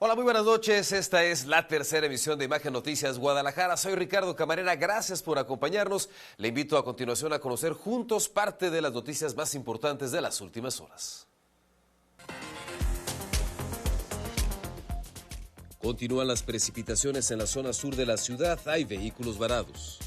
Hola, muy buenas noches. Esta es la tercera emisión de Imagen Noticias Guadalajara. Soy Ricardo Camarena. Gracias por acompañarnos. Le invito a continuación a conocer juntos parte de las noticias más importantes de las últimas horas. Continúan las precipitaciones en la zona sur de la ciudad. Hay vehículos varados.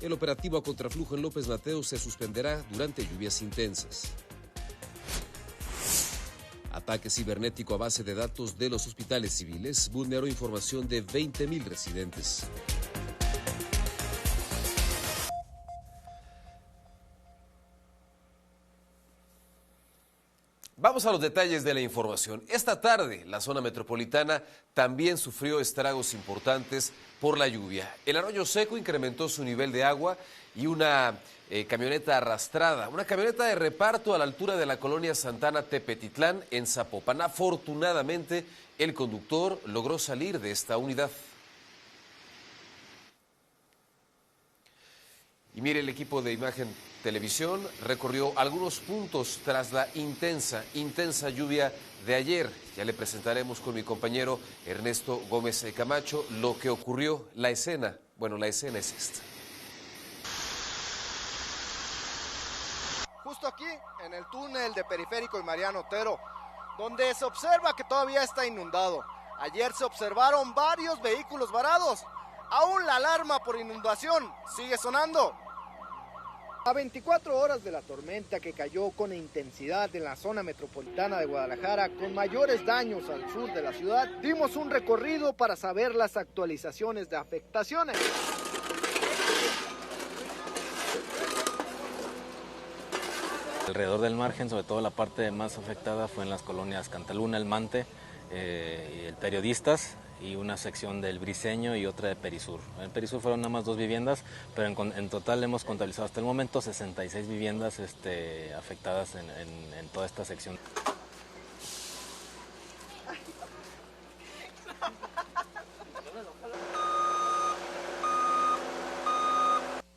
El operativo a contraflujo en López Mateos se suspenderá durante lluvias intensas. Ataque cibernético a base de datos de los hospitales civiles vulneró información de 20,000 residentes. Vamos a los detalles de la información. Esta tarde, la zona metropolitana también sufrió estragos importantes por la lluvia. El arroyo seco incrementó su nivel de agua y una camioneta arrastrada, una camioneta de reparto a la altura de la colonia Santana Tepetitlán en Zapopan. Afortunadamente, el conductor logró salir de esta unidad. Y mire, el equipo de Imagen Televisión recorrió algunos puntos tras la intensa lluvia de ayer. Ya le presentaremos con mi compañero Ernesto Gómez Camacho lo que ocurrió, la escena. Bueno, la escena es esta. Justo aquí, en el túnel de Periférico y Mariano Otero, donde se observa que todavía está inundado. Ayer se observaron varios vehículos varados. Aún la alarma por inundación sigue sonando. A 24 horas de la tormenta que cayó con intensidad en la zona metropolitana de Guadalajara, con mayores daños al sur de la ciudad, dimos un recorrido para saber las actualizaciones de afectaciones. Alrededor del margen, sobre todo la parte más afectada fue en las colonias Cantaluna, El Mante, y el Periodistas, y una sección del Briceño y otra de Perisur. En Perisur fueron nada más 2 viviendas, pero en total hemos contabilizado hasta el momento 66 viviendas afectadas en toda esta sección.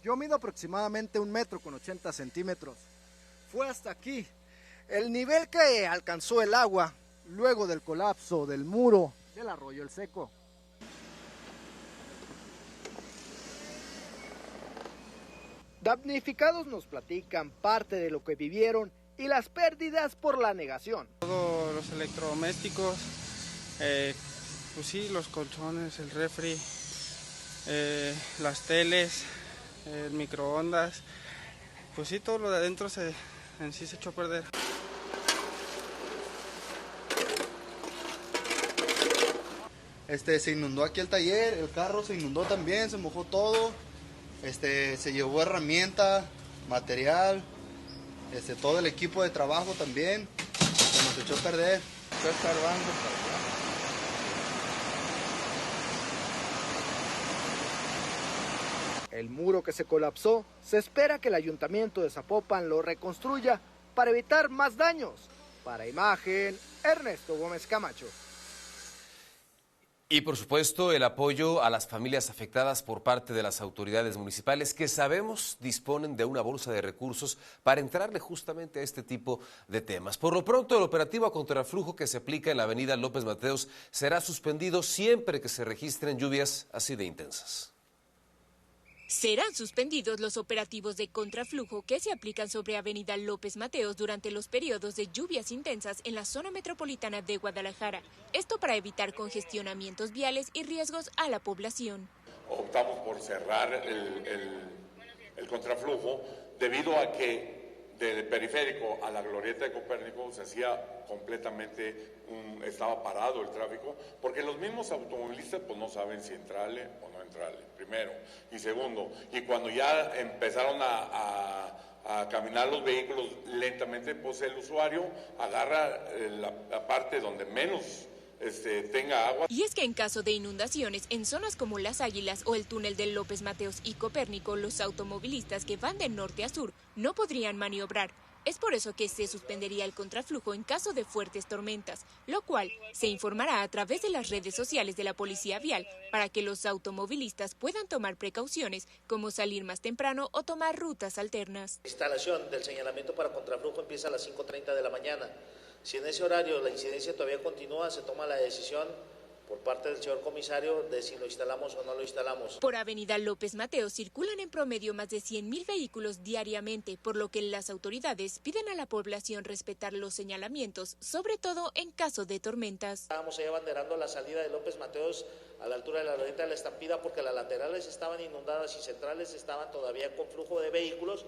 Yo mido aproximadamente 1,80 m. Fue hasta aquí. El nivel que alcanzó el agua luego del colapso del muro del arroyo El Seco. Damnificados nos platican parte de lo que vivieron y las pérdidas por la negación. Todos los electrodomésticos, pues sí, los colchones, el refri, las teles, el microondas, pues sí, todo lo de adentro en sí se echó a perder. Se inundó aquí el taller, el carro se inundó también, se mojó todo, se llevó herramienta, material, todo el equipo de trabajo también, se nos echó a perder. Está escarbando. El muro que se colapsó, se espera que el Ayuntamiento de Zapopan lo reconstruya para evitar más daños. Para Imagen, Ernesto Gómez Camacho. Y por supuesto el apoyo a las familias afectadas por parte de las autoridades municipales que sabemos disponen de una bolsa de recursos para entrarle justamente a este tipo de temas. Por lo pronto el operativo a contraflujo que se aplica en la avenida López Mateos será suspendido siempre que se registren lluvias así de intensas. Serán suspendidos los operativos de contraflujo que se aplican sobre Avenida López Mateos durante los periodos de lluvias intensas en la zona metropolitana de Guadalajara. Esto para evitar congestionamientos viales y riesgos a la población. Optamos por cerrar el contraflujo debido a que del periférico a la glorieta de Copérnico se hacía completamente, estaba parado el tráfico, porque los mismos automovilistas pues no saben si entrarle o no entrarle, primero. Y segundo, y cuando ya empezaron a caminar los vehículos lentamente, pues el usuario agarra la parte donde menos tenga agua. Y es que en caso de inundaciones en zonas como Las Águilas o el túnel de López Mateos y Copérnico, los automovilistas que van de norte a sur no podrían maniobrar. Es por eso que se suspendería el contraflujo en caso de fuertes tormentas, lo cual se informará a través de las redes sociales de la Policía Vial para que los automovilistas puedan tomar precauciones como salir más temprano o tomar rutas alternas. La instalación del señalamiento para contraflujo empieza a las 5:30 de la mañana. Si en ese horario la incidencia todavía continúa, se toma la decisión por parte del señor comisario de si lo instalamos o no lo instalamos. Por Avenida López Mateos circulan en promedio más de 100,000 vehículos diariamente, por lo que las autoridades piden a la población respetar los señalamientos, sobre todo en caso de tormentas. Estábamos ahí abanderando la salida de López Mateos a la altura de la glorieta de la Estampida porque las laterales estaban inundadas y centrales estaban todavía con flujo de vehículos,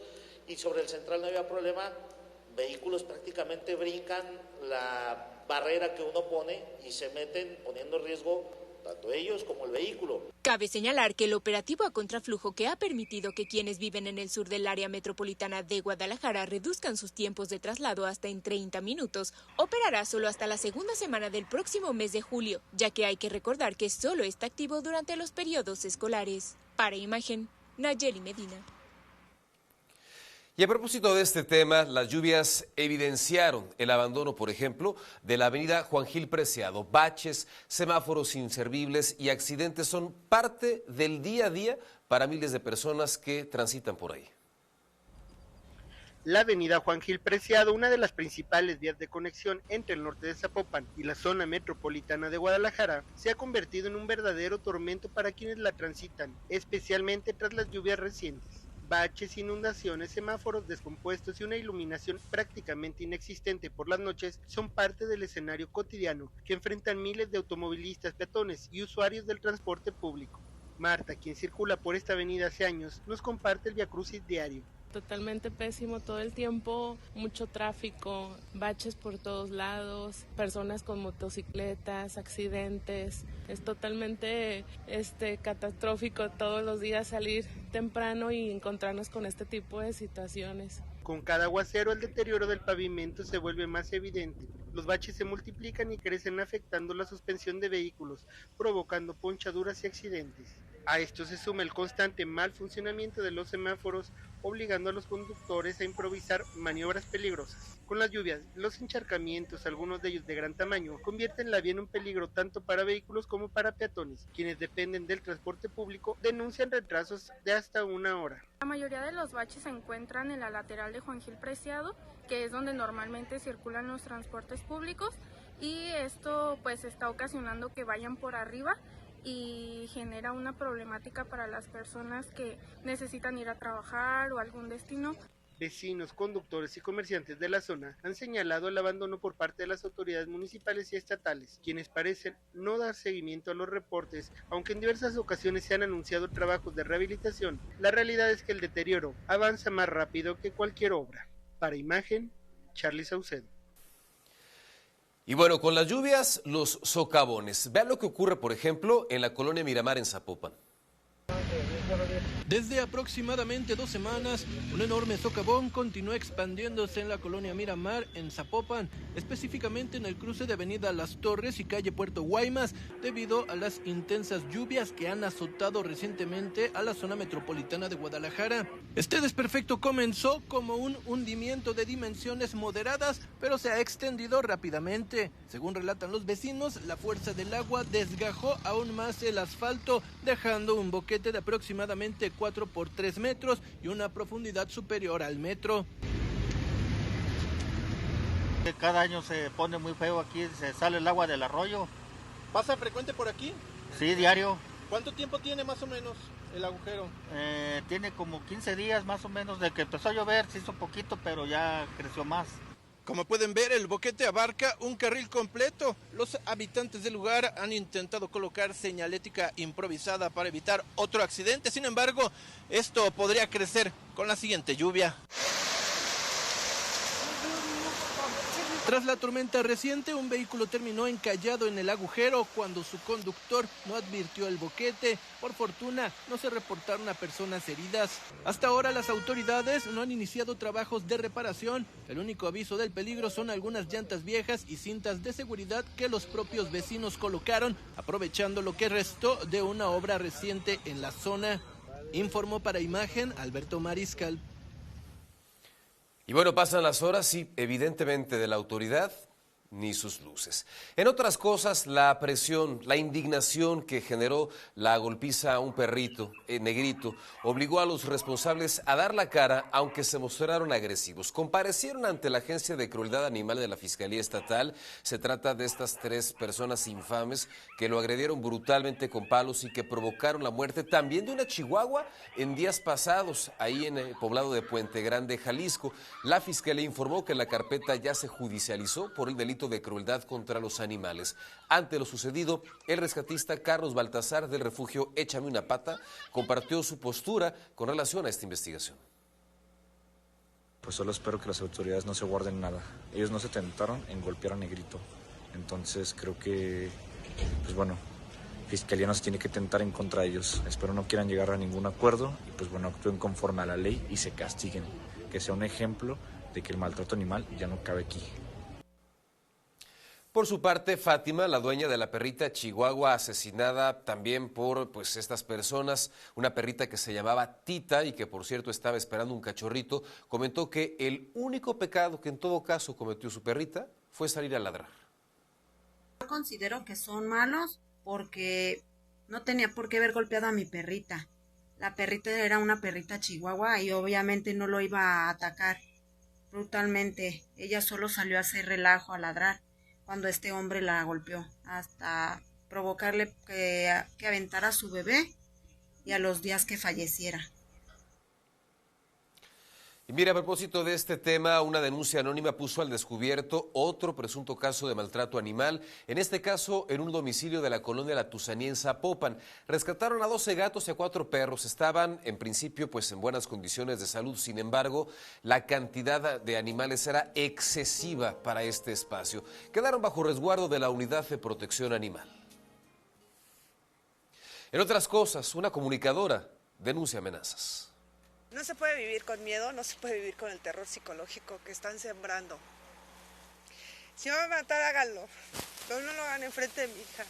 y sobre el central no había problema. Vehículos prácticamente brincan la barrera que uno pone y se meten poniendo en riesgo tanto ellos como el vehículo. Cabe señalar que el operativo a contraflujo, que ha permitido que quienes viven en el sur del área metropolitana de Guadalajara reduzcan sus tiempos de traslado hasta en 30 minutos, operará solo hasta la segunda semana del próximo mes de julio, ya que hay que recordar que solo está activo durante los periodos escolares. Para Imagen, Nayeli Medina. Y a propósito de este tema, las lluvias evidenciaron el abandono, por ejemplo, de la avenida Juan Gil Preciado. Baches, semáforos inservibles y accidentes son parte del día a día para miles de personas que transitan por ahí. La avenida Juan Gil Preciado, una de las principales vías de conexión entre el norte de Zapopan y la zona metropolitana de Guadalajara, se ha convertido en un verdadero tormento para quienes la transitan, especialmente tras las lluvias recientes. Baches, inundaciones, semáforos descompuestos y una iluminación prácticamente inexistente por las noches son parte del escenario cotidiano que enfrentan miles de automovilistas, peatones y usuarios del transporte público. Marta, quien circula por esta avenida hace años, nos comparte el viacrucis diario. Totalmente pésimo todo el tiempo, mucho tráfico, baches por todos lados, personas con motocicletas, accidentes. Es totalmente catastrófico todos los días salir temprano y encontrarnos con este tipo de situaciones. Con cada aguacero el deterioro del pavimento se vuelve más evidente. Los baches se multiplican y crecen, afectando la suspensión de vehículos, provocando ponchaduras y accidentes. A esto se suma el constante mal funcionamiento de los semáforos, obligando a los conductores a improvisar maniobras peligrosas. Con las lluvias, los encharcamientos, algunos de ellos de gran tamaño, convierten la vía en un peligro tanto para vehículos como para peatones. Quienes dependen del transporte público denuncian retrasos de hasta 1 hora. La mayoría de los baches se encuentran en la lateral de Juan Gil Preciado, que es donde normalmente circulan los transportes públicos, y esto pues está ocasionando que vayan por arriba y genera una problemática para las personas que necesitan ir a trabajar o a algún destino. Vecinos, conductores y comerciantes de la zona han señalado el abandono por parte de las autoridades municipales y estatales, quienes parecen no dar seguimiento a los reportes, aunque en diversas ocasiones se han anunciado trabajos de rehabilitación. La realidad es que el deterioro avanza más rápido que cualquier obra. Para Imagen, Charly Saucedo. Y bueno, con las lluvias, los socavones. Vean lo que ocurre, por ejemplo, en la colonia Miramar en Zapopan. Desde aproximadamente 2 semanas, un enorme socavón continúa expandiéndose en la colonia Miramar, en Zapopan, específicamente en el cruce de Avenida Las Torres y calle Puerto Guaymas, debido a las intensas lluvias que han azotado recientemente a la zona metropolitana de Guadalajara. Este desperfecto comenzó como un hundimiento de dimensiones moderadas, pero se ha extendido rápidamente. Según relatan los vecinos, la fuerza del agua desgajó aún más el asfalto, dejando un boquete de aproximadamente 4 por 3 metros y una profundidad superior al metro. Cada año se pone muy feo aquí, se sale el agua del arroyo. ¿Pasa frecuente por aquí? Sí, diario. ¿Cuánto tiempo tiene más o menos el agujero? Tiene como 15 días más o menos, de que empezó a llover, se hizo poquito, pero ya creció más. Como pueden ver, el boquete abarca un carril completo. Los habitantes del lugar han intentado colocar señalética improvisada para evitar otro accidente. Sin embargo, esto podría crecer con la siguiente lluvia. Tras la tormenta reciente, un vehículo terminó encallado en el agujero cuando su conductor no advirtió el boquete. Por fortuna, no se reportaron a personas heridas. Hasta ahora, las autoridades no han iniciado trabajos de reparación. El único aviso del peligro son algunas llantas viejas y cintas de seguridad que los propios vecinos colocaron, aprovechando lo que restó de una obra reciente en la zona. Informó para Imagen Alberto Mariscal. Y bueno, pasan las horas y evidentemente de la autoridad ni sus luces. En otras cosas, la presión, la indignación que generó la golpiza a un perrito negrito obligó a los responsables a dar la cara, aunque se mostraron agresivos. Comparecieron ante la Agencia de Crueldad Animal de la Fiscalía Estatal. Se trata de estas 3 personas infames que lo agredieron brutalmente con palos y que provocaron la muerte también de una chihuahua en días pasados, ahí en el poblado de Puente Grande, Jalisco. La Fiscalía informó que la carpeta ya se judicializó por el delito de crueldad contra los animales. Ante lo sucedido, el rescatista Carlos Baltasar del refugio Échame una Pata compartió su postura con relación a esta investigación. Pues solo espero que las autoridades no se guarden nada. Ellos no se tentaron en golpear a Negrito. Entonces creo que, pues bueno, Fiscalía no se tiene que tentar en contra de ellos. Espero no quieran llegar a ningún acuerdo y pues bueno, actúen conforme a la ley y se castiguen. Que sea un ejemplo de que el maltrato animal ya no cabe aquí. Por su parte, Fátima, la dueña de la perrita chihuahua asesinada también por estas personas, una perrita que se llamaba Tita y que por cierto estaba esperando un cachorrito, comentó que el único pecado que en todo caso cometió su perrita fue salir a ladrar. Yo considero que son malos porque no tenía por qué haber golpeado a mi perrita. La perrita era una perrita chihuahua y obviamente no lo iba a atacar brutalmente. Ella solo salió a hacer relajo, a ladrar, cuando este hombre la golpeó, hasta provocarle que aventara a su bebé y a los días que falleciera. Y mira, a propósito de este tema, una denuncia anónima puso al descubierto otro presunto caso de maltrato animal, en este caso en un domicilio de la colonia La Tusanía en Zapopan. Rescataron a 12 gatos y a 4 perros, estaban en principio en buenas condiciones de salud, sin embargo, la cantidad de animales era excesiva para este espacio. Quedaron bajo resguardo de la Unidad de Protección Animal. En otras cosas, una comunicadora denuncia amenazas. No se puede vivir con miedo, no se puede vivir con el terror psicológico que están sembrando. Si me van a matar, háganlo, pero no lo hagan enfrente de mi hija.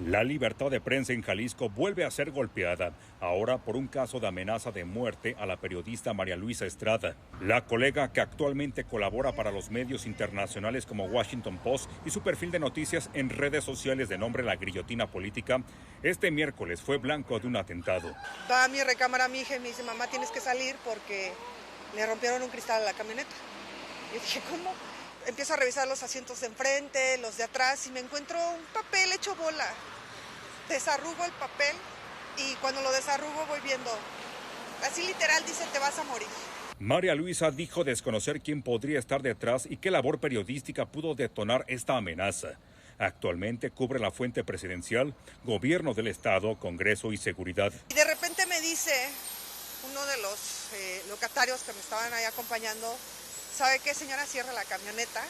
La libertad de prensa en Jalisco vuelve a ser golpeada, ahora por un caso de amenaza de muerte a la periodista María Luisa Estrada. La colega, que actualmente colabora para los medios internacionales como Washington Post y su perfil de noticias en redes sociales de nombre La Guillotina Política, este miércoles fue blanco de un atentado. Va a mi recámara mi hija y me dice, mamá, tienes que salir porque le rompieron un cristal a la camioneta. Yo dije, ¿cómo? Empiezo a revisar los asientos de enfrente, los de atrás y me encuentro un papel hecho bola. Desarrugo el papel y cuando lo desarrugo voy viendo, así literal dice, te vas a morir. María Luisa dijo desconocer quién podría estar detrás y qué labor periodística pudo detonar esta amenaza. Actualmente cubre la fuente presidencial, gobierno del estado, Congreso y seguridad. Y de repente me dice uno de los locatarios que me estaban ahí acompañando, ¿sabe qué, señora? Cierra la camioneta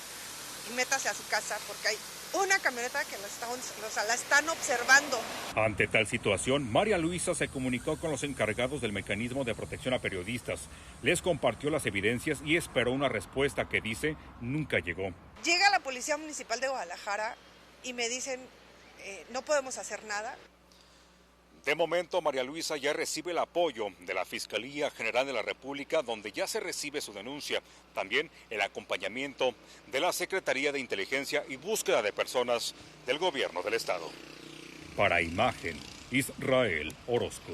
y métase a su casa porque hay una camioneta que la están observando. Ante tal situación, María Luisa se comunicó con los encargados del mecanismo de protección a periodistas. Les compartió las evidencias y esperó una respuesta que dice nunca llegó. Llega la Policía Municipal de Guadalajara y me dicen, no podemos hacer nada. De momento, María Luisa ya recibe el apoyo de la Fiscalía General de la República, donde ya se recibe su denuncia. También el acompañamiento de la Secretaría de Inteligencia y Búsqueda de Personas del Gobierno del Estado. Para Imagen, Israel Orozco.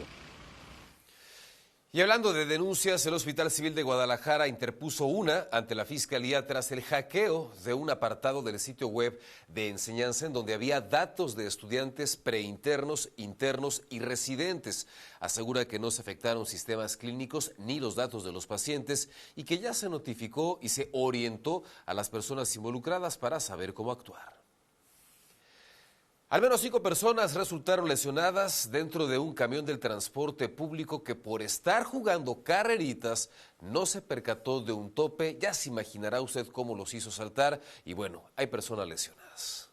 Y hablando de denuncias, el Hospital Civil de Guadalajara interpuso una ante la Fiscalía tras el hackeo de un apartado del sitio web de enseñanza en donde había datos de estudiantes preinternos, internos y residentes. Asegura que no se afectaron sistemas clínicos ni los datos de los pacientes y que ya se notificó y se orientó a las personas involucradas para saber cómo actuar. Al menos 5 personas resultaron lesionadas dentro de un camión del transporte público que por estar jugando carreritas no se percató de un tope. Ya se imaginará usted cómo los hizo saltar y bueno, hay personas lesionadas.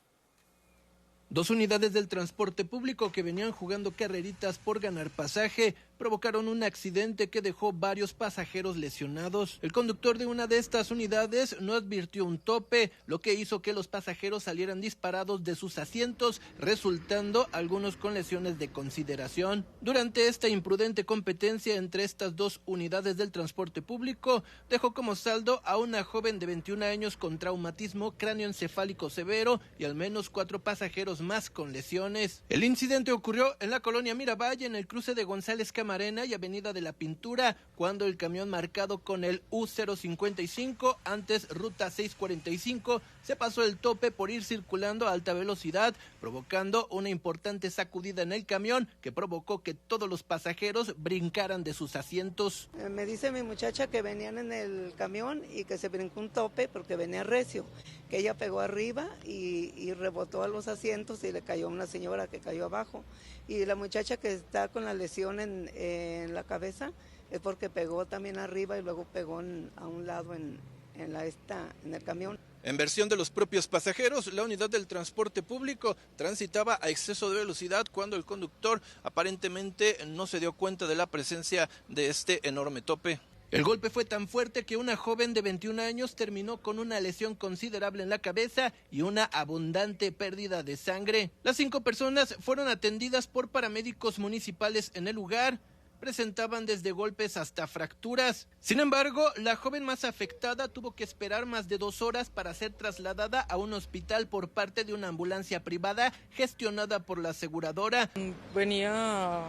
2 unidades del transporte público que venían jugando carreritas por ganar pasaje provocaron un accidente que dejó varios pasajeros lesionados. El conductor de una de estas unidades no advirtió un tope, lo que hizo que los pasajeros salieran disparados de sus asientos, resultando algunos con lesiones de consideración. Durante esta imprudente competencia entre estas dos unidades del transporte público, dejó como saldo a una joven de 21 años con traumatismo cráneoencefálico severo y al menos 4 pasajeros más con lesiones. El incidente ocurrió en la colonia Miravalle, en el cruce de González Camarena y Avenida de la Pintura, cuando el camión marcado con el U055, antes ruta 645, se pasó el tope por ir circulando a alta velocidad, provocando una importante sacudida en el camión que provocó que todos los pasajeros brincaran de sus asientos. Me dice mi muchacha que venían en el camión y que se brincó un tope porque venía recio, que ella pegó arriba y rebotó a los asientos y le cayó a una señora que cayó abajo. Y la muchacha que está con la lesión en la cabeza es porque pegó también arriba y luego pegó a un lado en el camión. En versión de los propios pasajeros, la unidad del transporte público transitaba a exceso de velocidad cuando el conductor aparentemente no se dio cuenta de la presencia de este enorme tope. El golpe fue tan fuerte que una joven de 21 años terminó con una lesión considerable en la cabeza y una abundante pérdida de sangre. Las 5 personas fueron atendidas por paramédicos municipales en el lugar. Presentaban desde golpes hasta fracturas. Sin embargo, la joven más afectada tuvo que esperar más de 2 horas para ser trasladada a un hospital por parte de una ambulancia privada gestionada por la aseguradora. Venía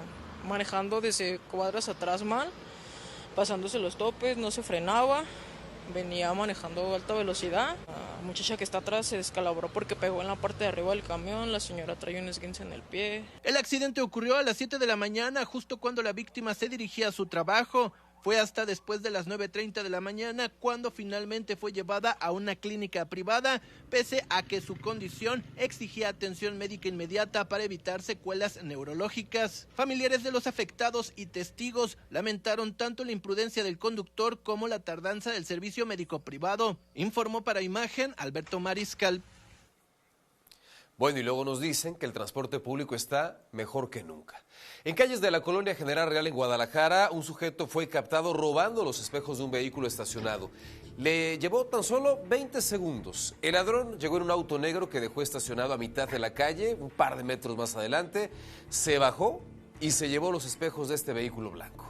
manejando desde cuadras atrás mal, pasándose los topes, no se frenaba, venía manejando a alta velocidad. La muchacha que está atrás se descalabró porque pegó en la parte de arriba del camión, la señora trae un esguince en el pie. El accidente ocurrió a las 7 de la mañana, justo cuando la víctima se dirigía a su trabajo. Fue hasta después de las 9:30 de la mañana cuando finalmente fue llevada a una clínica privada, pese a que su condición exigía atención médica inmediata para evitar secuelas neurológicas. Familiares de los afectados y testigos lamentaron tanto la imprudencia del conductor como la tardanza del servicio médico privado. Informó para Imagen Alberto Mariscal. Bueno, y luego nos dicen que el transporte público está mejor que nunca. En calles de la Colonia General Real en Guadalajara, un sujeto fue captado robando los espejos de un vehículo estacionado. Le llevó tan solo 20 segundos. El ladrón llegó en un auto negro que dejó estacionado a mitad de la calle, un par de metros más adelante, se bajó y se llevó los espejos de este vehículo blanco.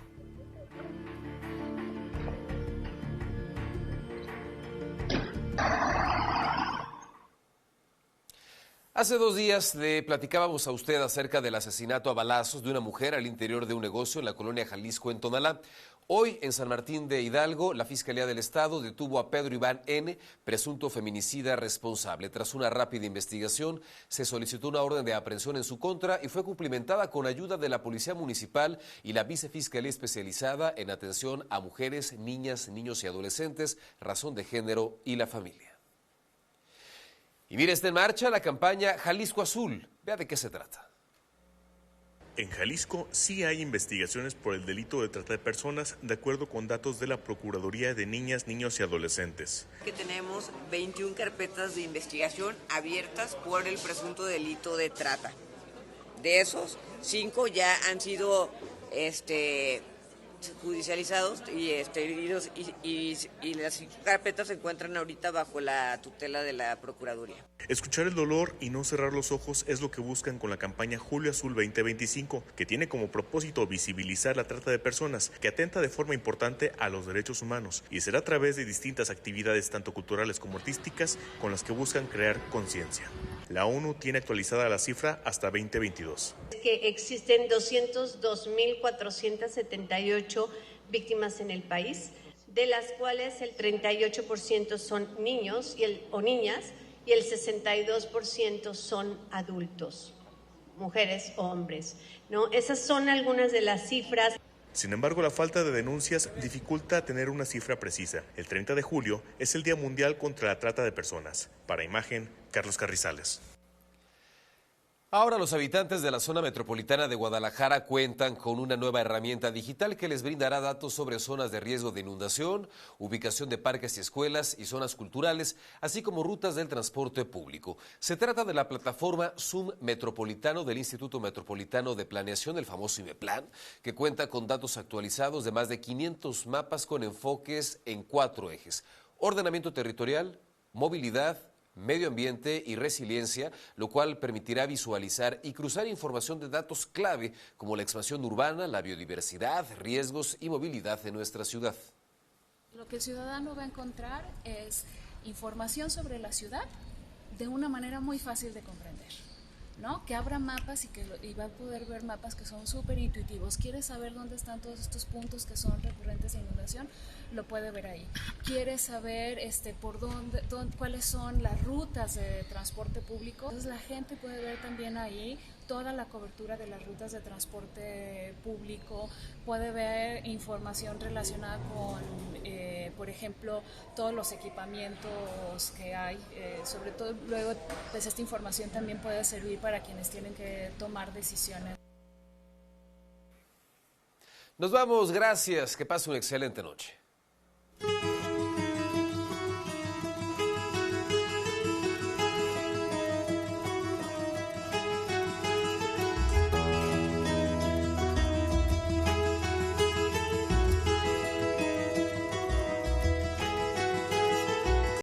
Hace 2 días le platicábamos a usted acerca del asesinato a balazos de una mujer al interior de un negocio en la colonia Jalisco, en Tonalá. Hoy, en San Martín de Hidalgo, la Fiscalía del Estado detuvo a Pedro Iván N., presunto feminicida responsable. Tras una rápida investigación, se solicitó una orden de aprehensión en su contra y fue cumplimentada con ayuda de la Policía Municipal y la Vicefiscalía Especializada en Atención a Mujeres, Niñas, Niños y Adolescentes, Razón de Género y la Familia. Y mire, está en marcha la campaña Jalisco Azul. Vea de qué se trata. En Jalisco sí hay investigaciones por el delito de trata de personas, de acuerdo con datos de la Procuraduría de Niñas, Niños y Adolescentes. Que tenemos 21 carpetas de investigación abiertas por el presunto delito de trata. De esos, 5 ya han sido judicializados y las 5 carpetas se encuentran ahorita bajo la tutela de la Procuraduría. Escuchar el dolor y no cerrar los ojos es lo que buscan con la campaña Julio Azul 2025, que tiene como propósito visibilizar la trata de personas, que atenta de forma importante a los derechos humanos, y será a través de distintas actividades tanto culturales como artísticas con las que buscan crear conciencia. La ONU tiene actualizada la cifra hasta 2022. Que existen 202.478 víctimas en el país, de las cuales el 38% son niños o niñas y el 62% son adultos, mujeres o hombres, ¿no? Esas son algunas de las cifras. Sin embargo, la falta de denuncias dificulta tener una cifra precisa. El 30 de julio es el Día Mundial contra la Trata de Personas. Para Imagen, Carlos Carrizales. Ahora los habitantes de la zona metropolitana de Guadalajara cuentan con una nueva herramienta digital que les brindará datos sobre zonas de riesgo de inundación, ubicación de parques y escuelas y zonas culturales, así como rutas del transporte público. Se trata de la plataforma Zoom Metropolitano del Instituto Metropolitano de Planeación, el famoso IMEPLAN, que cuenta con datos actualizados de más de 500 mapas con enfoques en 4 ejes: ordenamiento territorial, movilidad, medio ambiente y resiliencia, lo cual permitirá visualizar y cruzar información de datos clave como la expansión urbana, la biodiversidad, riesgos y movilidad de nuestra ciudad. Lo que el ciudadano va a encontrar es información sobre la ciudad de una manera muy fácil de comprender, ¿no? Que abra mapas y va a poder ver mapas que son súper intuitivos. ¿Quiere saber dónde están todos estos puntos que son recurrentes de inundación? Lo puede ver ahí. ¿Quiere saber por cuáles son las rutas de transporte público? Entonces la gente puede ver también ahí toda la cobertura de las rutas de transporte público, puede ver información relacionada con, por ejemplo, todos los equipamientos que hay, sobre todo luego pues esta información también puede servir para quienes tienen que tomar decisiones. Nos vamos, gracias, que pase una excelente noche.